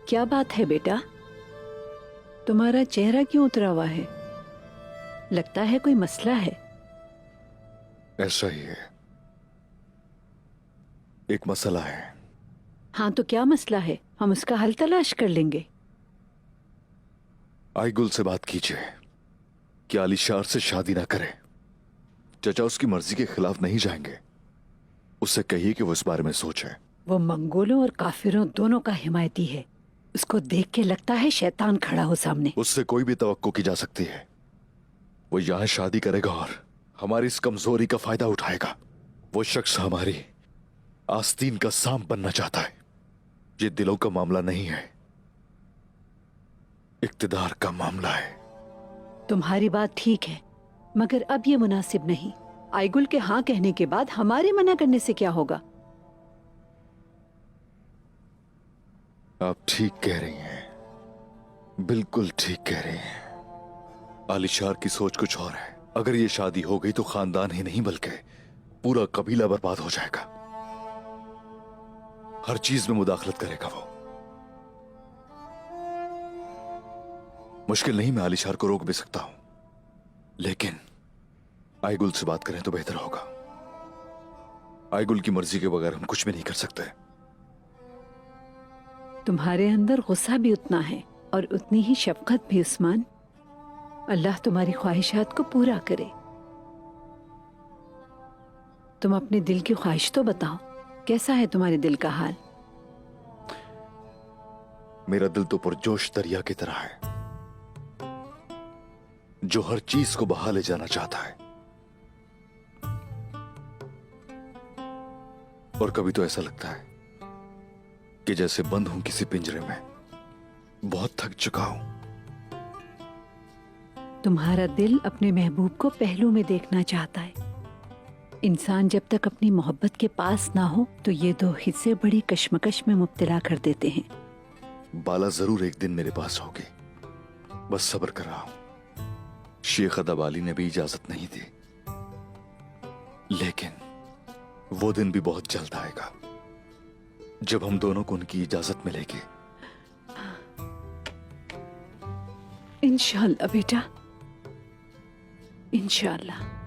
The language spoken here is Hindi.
क्या बात है बेटा, तुम्हारा चेहरा क्यों उतरा हुआ है? लगता है कोई मसला है। ऐसा ही है, एक मसला है। हाँ तो क्या मसला है, हम उसका हल तलाश कर लेंगे। आईगुल से बात कीजिए कि आलिशार से शादी ना करे। चचा उसकी मर्जी के खिलाफ नहीं जाएंगे। उससे कहिए कि वो इस बारे में सोचे। वो मंगोलों और काफिरों दोनों का हिमायती है। उसको देख के लगता है शैतान खड़ा हो सामने। उससे कोई भी तवक्को की जा सकती है। वो यहां शादी करेगा और हमारी इस कमजोरी का फायदा उठाएगा। वो शख्स हमारी आस्तीन का सांप बनना चाहता है। ये दिलों का मामला नहीं है, इक्तिदार का मामला है। तुम्हारी बात ठीक है, मगर अब ये मुनासिब नहीं। आईगुल के हाँ कहने के बाद हमारे मना करने से क्या होगा? आप ठीक कह रही हैं, बिल्कुल ठीक कह रही हैं। आलिशार की सोच कुछ और है। अगर ये शादी हो गई तो खानदान ही नहीं बल्कि पूरा कबीला बर्बाद हो जाएगा। हर चीज में मुदाखलत करेगा वो। मुश्किल नहीं, मैं आलिशार को रोक भी सकता हूं, लेकिन आईगुल से बात करें तो बेहतर होगा। आईगुल की मर्जी के बगैर हम कुछ भी नहीं कर सकते। तुम्हारे अंदर गुस्सा भी उतना है और उतनी ही शफकत भी उस्मान। अल्लाह तुम्हारी ख्वाहिशात को पूरा करे। तुम अपने दिल की ख्वाहिश तो बताओ, कैसा है तुम्हारे दिल का हाल? मेरा दिल तो पुरजोश दरिया की तरह है, जो हर चीज को बहा ले जाना चाहता है। और कभी तो ऐसा लगता है कि जैसे बंद हूं किसी पिंजरे में, बहुत थक चुका हूं। तुम्हारा दिल अपने महबूब को पहलू में देखना चाहता है। इंसान जब तक अपनी मोहब्बत के पास ना हो तो ये दो हिस्से बड़ी कश्मकश में मुब्तला कर देते हैं। बाला जरूर एक दिन मेरे पास होगी, बस सब्र कर रहा हूं। शेख अदब अली ने भी इजाजत नहीं दी, लेकिन वो दिन भी बहुत जल्द आएगा जब हम दोनों को उनकी इजाजत मिलेगी। इंशाअल्लाह बेटा, इंशाअल्लाह।